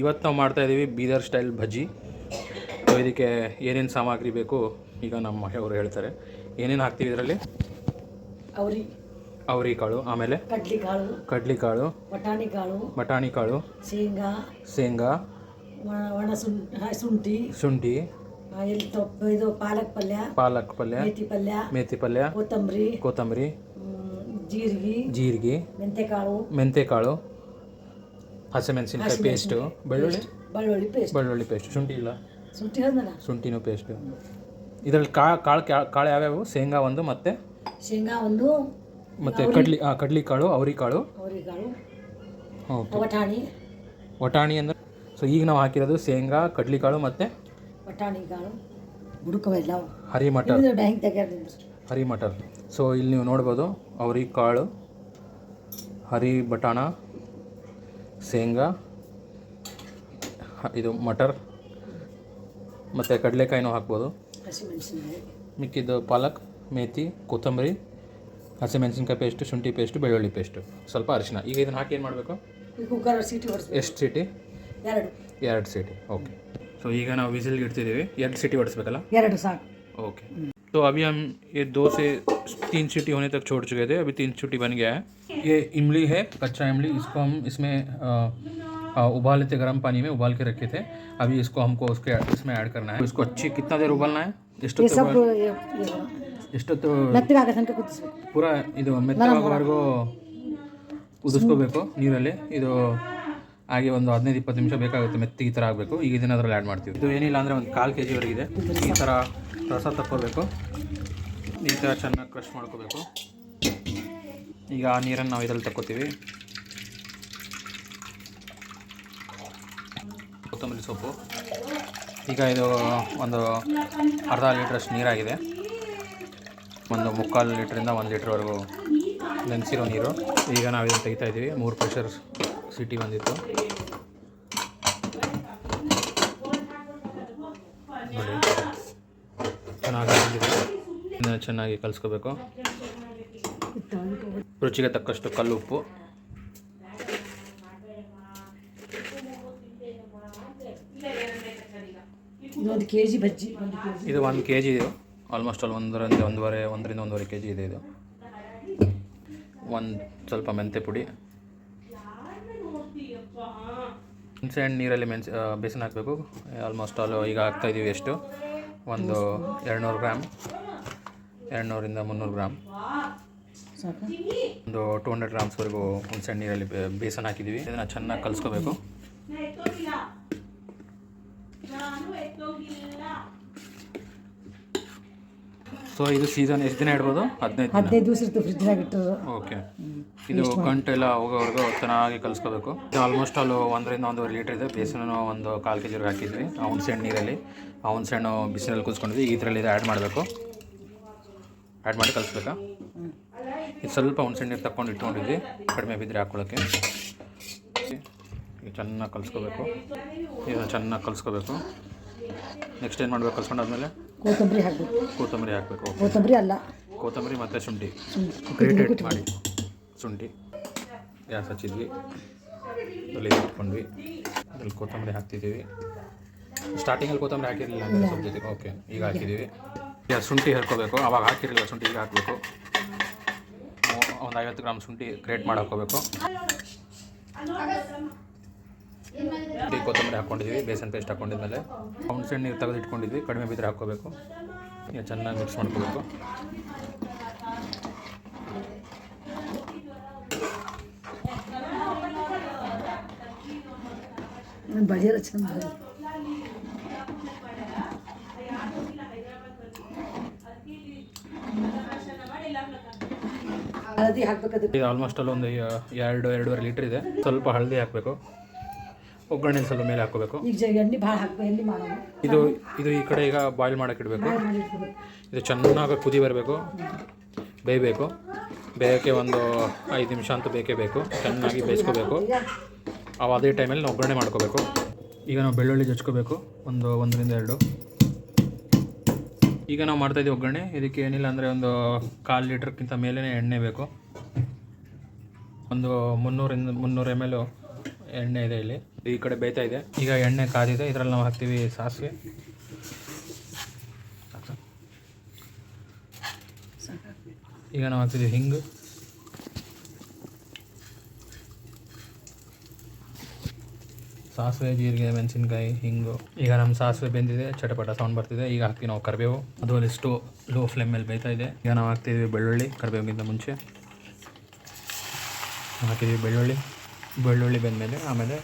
ಇವತ್ತು ನಾವು ಮಾಡ್ತಾಯಿದ್ದೀವಿ ಬೀದರ್ ಸ್ಟೈಲ್ ಬಜ್ಜಿ. ಸೊ ಇದಕ್ಕೆ ಏನೇನು ಸಾಮಗ್ರಿ ಬೇಕು ಈಗ ನಮ್ಮ ಮನೆಯವರು ಹೇಳ್ತಾರೆ. ಏನೇನು ಹಾಕ್ತೀವಿ ಇದರಲ್ಲಿ? ಅವರಿಕಾಳು, ಆಮೇಲೆ ಕಡ್ಲಿಕಾಳು, ಬಟಾಣಿ ಕಾಳು, ಶೇಂಗಾ, ಶುಂಠಿ, ಇದು ಪಾಲಕ್ ಪಲ್ಯ, ಮೇಥಿ ಪಲ್ಯ, ಕೊತ್ತಂಬರಿ, ಜೀರಿಗೆ, ಮೆಂತೆಕಾಳು, ಹಸಿಮೆಣಸಿನಕಾಯಿ ಪೇಸ್ಟು, ಬೆಳ್ಳುಳ್ಳಿ ಪೇಸ್ಟ್, ಶುಂಠಿನೂ ಪೇಸ್ಟು. ಇದರಲ್ಲಿ ಕಾಳು ಯಾವ್ಯಾವು? ಶೇಂಗಾ ಒಂದು, ಮತ್ತು ಕಡ್ಲಿಕಾಳು, ಅವರಿಕಾಳು, ವಟಾಣಿ ಅಂದರೆ. ಸೊ ಈಗ ನಾವು ಹಾಕಿರೋದು ಶೇಂಗಾ, ಕಡ್ಲಿಕಾಳು ಮತ್ತು ಹರಿ ಮಟರ್. ಸೊ ಇಲ್ಲಿ ನೀವು ನೋಡ್ಬೋದು ಅವರಿಕಾಳು, ಹರಿ ಬಟಾಣ, ಶೇಂಗಾ, ಇದು ಮಟರ್ ಮತ್ತು ಕಡಲೆಕಾಯಿನೂ ಹಾಕ್ಬೋದು. ಮಿಕ್ಕಿದ್ದು ಪಾಲಕ್, ಮೇಥಿ, ಕೊತ್ತಂಬರಿ, ಹಸಿಮೆಣಸಿನ್ಕಾಯಿ ಪೇಸ್ಟು, ಶುಂಠಿ ಪೇಸ್ಟು, ಬೆಳ್ಳುಳ್ಳಿ ಪೇಸ್ಟು, ಸ್ವಲ್ಪ ಅರಿಶಿನ. ಈಗ ಇದನ್ನು ಹಾಕಿ ಏನು ಮಾಡಬೇಕು? ಎಷ್ಟು ಸೀಟಿ? 2 ಸೀಟಿ. ಓಕೆ. ಸೊ ಈಗ ನಾವು ವಿಸಿಲ್ಗೆ ಇಡ್ತಿದ್ದೀವಿ. 2 ಸೀಟಿ ಹೊಡಿಸ್ಬೇಕಲ್ಲ? 2 साग. ओके. तो अभी हम ये 2 से 3 सीटी होने तक छोड़ चुके थे. अभी 3 सीटी बन गया है. ये इमली है, कच्चा इमली. इसको हम इसमें उबाले थे, गर्म पानी में उबाल के रखे थे. अभी इसको हमको इसमें ऐड करना है. इसको अच्छी कितना देर उबालना है? ಎಷ್ಟೊತ್ತು ಪೂರ ಇದು ಮೆತ್ತಗಾಗೋವರೆಗೂ ಕುದಿಸ್ಕೋಬೇಕು ನೀರಲ್ಲಿ. ಇದು ಹಾಗೆ ಒಂದು 15-20 ನಿಮಿಷ ಬೇಕಾಗುತ್ತೆ ಮೆತ್ತಿಗೆ ಈ ಥರ ಆಗಬೇಕು. ಈಗ ಇದನ್ನು ಅದರಲ್ಲಿ ಆ್ಯಡ್ ಮಾಡ್ತೀವಿ. ಇದು ಏನಿಲ್ಲ ಅಂದರೆ ಒಂದು 1/4 kg ವರೆಗಿದೆ. ಈ ಥರ ರಸ ತಕ್ಕೋಬೇಕು, ಈ ಥರ ಚೆನ್ನಾಗಿ ಕ್ರಷ್ ಮಾಡ್ಕೋಬೇಕು. ಈಗ ಆ ನೀರನ್ನು ನಾವು ಇದರಲ್ಲಿ ತಕ್ಕೋತೀವಿ. ಕೊತ್ತಂಬರಿ ಸೊಪ್ಪು. ಈಗ ಇದು ಒಂದು ಅರ್ಧ ಲೀಟ್ರಷ್ಟು ನೀರಾಗಿದೆ. ಒಂದು 3/4 ಲೀಟ್ರಿಂದ 1 ಲೀಟ್ರ್ವರೆಗೂ ನೆನೆಸಿರೋ ನೀರು. ಈಗ ನಾವು ಇದನ್ನು ತೆಗಿತಾ ಇದ್ದೀವಿ. 3 ಪ್ರೆಷರ್ ಸಿಟಿ ಬಂದಿತ್ತು ನೋಡಿ, ಚೆನ್ನಾಗಿ ಬಂದಿದೆ. ಇದನ್ನು ಚೆನ್ನಾಗಿ ಕಲಿಸ್ಕೋಬೇಕು. ರುಚಿಗೆ ತಕ್ಕಷ್ಟು ಕಲ್ಲು ಉಪ್ಪು. ಇದು 1 kg. ಇದು ಆಲ್ಮೋಸ್ಟ್ ಅಲ್ಲಿ 1.5 kg ಇದೆ. ಇದು ಸ್ವಲ್ಪ ಮೆಂತೆ ಪುಡಿ, ಹುಣಸೆಹಣ್ಣು ನೀರಲ್ಲಿ ಬೇಸನ್ ಹಾಕಬೇಕು. ಆಲ್ಮೋಸ್ಟ್ ಆಲ್ ಈಗ ಹಾಕ್ತಾಯಿದ್ದೀವಿ. ಎಷ್ಟು? ಒಂದು 200 ಗ್ರಾಮ್, 200ರಿಂದ 300 ಗ್ರಾಮ್, ಒಂದು 200 ಗ್ರಾಮ್ಸ್ವರೆಗೂ ಹುಣಸೆಹಣ್ಣು ನೀರಲ್ಲಿ ಬೇಸನ್ ಹಾಕಿದ್ದೀವಿ. ಇದನ್ನು ಚೆನ್ನಾಗಿ ಕಲಿಸ್ಕೋಬೇಕು. ಸೊ ಇದು ಸೀಸನ್ ಎಷ್ಟು ದಿನ ಇಡ್ಬೋದು? 15 ದಿವಸ ಇರ್ತದೆ ಫ್ರಿಜ್ನಾಗ ಇಟ್ಟು. ಓಕೆ. ಇದು ಗಂಟೆಲ್ಲ ಹೋಗೋವರೆಗೂ ಚೆನ್ನಾಗಿ ಕಲಿಸ್ಕೋಬೇಕು. ಇದು ಆಲ್ಮೋಸ್ಟ್ ಅಲ್ಲಿ 1ರಿಂದ 1.5 ಲೀಟ್ರ್ ಇದೆ. ಬೇಸನ್ನು ಒಂದು 1/4 kg ಹಾಕಿದ್ವಿ. ಆ ಹುಣಸೆಹಣ್ಣು ನೀರಲ್ಲಿ, ಆ ಹುಣಸೆಹಣ್ಣು ಬಿಸಿನಲ್ಲಿ ಕುದಿಸ್ಕೊಂಡ್ವಿ. ಇದರಲ್ಲಿ ಇದು ಆ್ಯಡ್ ಮಾಡಬೇಕು. ಆ್ಯಡ್ ಮಾಡಿ ಕಲಿಸ್ಬೇಕಾ? ಇದು ಸ್ವಲ್ಪ ಹುಣಸೆಹಣ್ಣು ನೀರು ತಗೊಂಡು ಇಟ್ಕೊಂಡಿದ್ವಿ, ಕಡಿಮೆ ಬಿದ್ದರೆ ಹಾಕ್ಕೊಳ್ಳೋಕ್ಕೆ. ಈಗ ಚೆನ್ನಾಗಿ ಕಲಿಸ್ಕೋಬೇಕು. ಇದನ್ನು ಚೆನ್ನಾಗಿ ಕಲಿಸ್ಕೋಬೇಕು. ನೆಕ್ಸ್ಟ್ ಏನು ಮಾಡಬೇಕು? ಕಲಿಸ್ಕೊಂಡಾದ್ಮೇಲೆ ಕೊತ್ತಂಬರಿ ಹಾಕಬೇಕು. ಕೊತ್ತಂಬರಿ ಮತ್ತು ಶುಂಠಿ ಗ್ರೇಟೆಡ್ ಮಾಡಿ, ಶುಂಠಿ ಗ್ಯಾಸ್ ಹಚ್ಚಿದ್ವಿ, ಅಲ್ಲಿ ಇಟ್ಕೊಂಡ್ವಿ. ಅದ್ರಲ್ಲಿ ಕೊತ್ತಂಬರಿ ಹಾಕ್ತಿದ್ದೀವಿ. ಸ್ಟಾರ್ಟಿಂಗಲ್ಲಿ ಕೊತ್ತಂಬರಿ ಹಾಕಿರಲಿಲ್ಲ ಅಂದರೆ ಸ್ವಲ್ಪ ಜೊತೆಗೆ. ಓಕೆ, ಈಗ ಹಾಕಿದ್ದೀವಿ. ಈಗ ಶುಂಠಿ ಹಾಕ್ಕೋಬೇಕು. ಅವಾಗ ಹಾಕಿರಲಿಲ್ಲ ಶುಂಠಿ, ಈಗ ಹಾಕಬೇಕು. ಒಂದು 50 ಗ್ರಾಮ್ ಶುಂಠಿ ಗ್ರೇಟ್ ಮಾಡಿ ಹಾಕ್ಕೋಬೇಕು. ಕೊತ್ತಂಬರಿ ಹಾಕ್ಕೊಂಡಿದ್ವಿ, ಬೇಸನ್ ಪೇಸ್ಟ್ ಹಾಕ್ಕೊಂಡಿದ್ಮೇಲೆ ಹುಣಸೆಹಣ್ಣು ನೀರು ತೆಗೆದು ಇಟ್ಕೊಂಡಿದ್ವಿ, ಕಡಿಮೆ ಬಿದ್ದರೆ ಹಾಕ್ಕೋಬೇಕು. ಈಗ ಚೆನ್ನಾಗಿ ಮಿಕ್ಸ್ ಮಾಡ್ಕೋಬೇಕು. ಹಳದಿ ಹಾಕಬೇಕು. ಇದು ಆಲ್ಮೋಸ್ಟ್ ಅಲ್ಲಿ ಒಂದು 2-2.5 ಲೀಟ್ರ್ ಇದೆ. ಸ್ವಲ್ಪ ಹಳದಿ ಹಾಕಬೇಕು. ಒಗ್ಗರಣೆ ಸ್ವಲ್ಪ ಮೇಲೆ ಹಾಕೋಬೇಕು. ಇದು ಈ ಕಡೆ ಈಗ ಬಾಯ್ಲ್ ಮಾಡೋಕೆ ಇಡಬೇಕು. ಇದು ಚೆನ್ನಾಗಿ ಕುದಿ ಬರಬೇಕು, ಬೇಯಬೇಕು. ಬೇಯೋಕ್ಕೆ ಒಂದು 5 ನಿಮಿಷ ಅಂತೂ ಬೇಕೇ ಬೇಕು. ಚೆನ್ನಾಗಿ ಬೇಯಿಸ್ಕೋಬೇಕು. ಅವು ಅದೇ ಟೈಮಲ್ಲಿ ನಾವು ಒಗ್ಗರಣೆ ಮಾಡ್ಕೋಬೇಕು. ಈಗ ನಾವು ಬೆಳ್ಳುಳ್ಳಿ ಜಜ್ಕೋಬೇಕು, 1ರಿಂದ 2. ಈಗ ನಾವು ಮಾಡ್ತಾಯಿದ್ದೀವಿ ಒಗ್ಗರಣೆ. ಇದಕ್ಕೆ ಏನಿಲ್ಲ ಅಂದರೆ ಒಂದು 1/4 ಲೀಟ್ರ್ಗಿಂತ ಮೇಲೇ ಎಣ್ಣೆ ಬೇಕು. ಒಂದು 300 ml ಎಣ್ಣೆ ಇದೆ ಇಲ್ಲಿ, ಈ ಕಡೆ ಬೇಯ್ತಾ ಇದೆ. ಈಗ ಎಣ್ಣೆ ಕಾದಿದೆ, ಇದರಲ್ಲಿ ನಾವು ಹಾಕ್ತೀವಿ ಸಾಸಿವೆ. ಈಗ ನಾವು ಹಾಕ್ತಿದ್ದೀವಿ ಹಿಂಗು, ಸಾಸಿವೆ, ಜೀರಿಗೆ, ಮೆಣಸಿನ್ಕಾಯಿ, ಹಿಂಗು. ಈಗ ನಮ್ಮ ಸಾಸಿವೆ ಬೆಂದಿದೆ, ಚಟಪಟ ಸೌಂಡ್ ಬರ್ತಿದೆ. ಈಗ ಹಾಕ್ತೀವಿ ನಾವು ಕರಿಬೇವು. ಅದು ಅಲ್ಲಿ ಲೋ ಫ್ಲೇಮ್ ಮೇಲೆ ಬೇಯ್ತಾ ಇದೆ. ಈಗ ನಾವು ಹಾಕ್ತಿದ್ದೀವಿ ಬೆಳ್ಳುಳ್ಳಿ, ಕರಿಬೇವಿಗಿಂತ ಮುಂಚೆ ಹಾಕಿದ್ದೀವಿ ಬೆಳ್ಳುಳ್ಳಿ ಬೆಂದಮೇಲೆ ಆಮೇಲೆ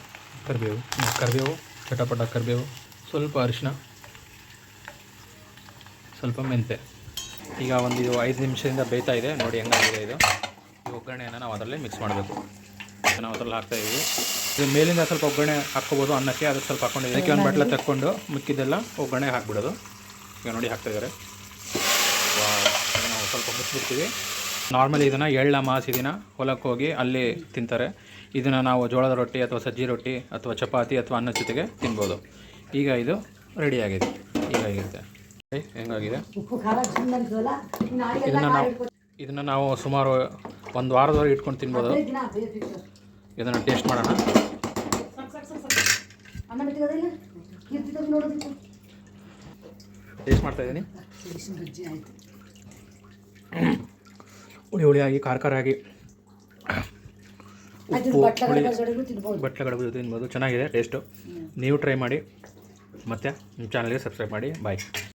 ಕರಿಬೇವು, ಚಟಪಟ ಕರಿಬೇವು, ಸ್ವಲ್ಪ ಅರಿಶಿನ, ಸ್ವಲ್ಪ ಮೆಂತೆ. ಈಗ ಒಂದು 5 ನಿಮಿಷದಿಂದ ಬೇಯ್ತಾ ಇದೆ. ನೋಡಿ ಹೆಂಗಾಗಿದೆ ಇದು. ಈ ಒಗ್ಗರಣೆಯನ್ನು ನಾವು ಅದರಲ್ಲಿ ಮಿಕ್ಸ್ ಮಾಡಬೇಕು. ನಾವು ಅದರಲ್ಲಿ ಹಾಕ್ತಾಯಿದ್ದೀವಿ. ಇದು ಮೇಲಿಂದ ಸ್ವಲ್ಪ ಒಗ್ಗರಣೆ ಹಾಕ್ಕೋಬೋದು ಅನ್ನಕ್ಕೆ, ಅದಕ್ಕೆ ಸ್ವಲ್ಪ ಹಾಕ್ಕೊಂಡಿದ್ದೀವಿ. ಅದಕ್ಕೆ ಒಂದು ಬಟ್ಲ ತಕ್ಕೊಂಡು ಮಿಕ್ಕಿದ್ದೆಲ್ಲ ಒಗ್ಗರಣೆ ಹಾಕ್ಬಿಡೋದು. ಈಗ ನೋಡಿ ಹಾಕ್ತಾಯಿದ್ದಾರೆ. ನಾವು ಸ್ವಲ್ಪ ಮುಚ್ಚಿಬಿಡ್ತೀವಿ. ನಾರ್ಮಲಿ ಇದನ್ನು ಎಳ್ಳ ಅಮಾವಾಸ್ಯೆ ದಿನ ಹೊಲಕ್ಕೆ ಹೋಗಿ ಅಲ್ಲಿ ತಿಂತಾರೆ. ಇದನ್ನು ನಾವು ಜೋಳದ ರೊಟ್ಟಿ ಅಥವಾ ಸಜ್ಜಿ ರೊಟ್ಟಿ ಅಥವಾ ಚಪಾತಿ ಅಥವಾ ಅನ್ನದ ಜೊತೆಗೆ ತಿನ್ಬೋದು. ಈಗ ಇದು ರೆಡಿಯಾಗಿದೆ. ಹೀಗಾಗಿರುತ್ತೆ. ಹೆಂಗಾಗಿದೆ ಇದನ್ನು ನಾವು ಸುಮಾರು 1 ವಾರದವರೆಗೆ ಇಟ್ಕೊಂಡು ತಿನ್ಬೋದು. ಇದನ್ನು ಟೇಸ್ಟ್ ಮಾಡೋಣ. ಟೇಸ್ಟ್ ಮಾಡ್ತಾಯಿದ್ದೀನಿ. ಹುಳಿಯಾಗಿ ಖಾರ ಉಪ್ಪು ಬಟ್ಲ ಗಡಬು ಜೊತೆ ತಿನ್ಬೋದು. ಚೆನ್ನಾಗಿದೆ ಟೇಸ್ಟು. ನೀವು ಟ್ರೈ ಮಾಡಿ, ಮತ್ತು ನಿಮ್ಮ ಚಾನಲ್ಗೆ ಸಬ್ಸ್ಕ್ರೈಬ್ ಮಾಡಿ. ಬಾಯ್.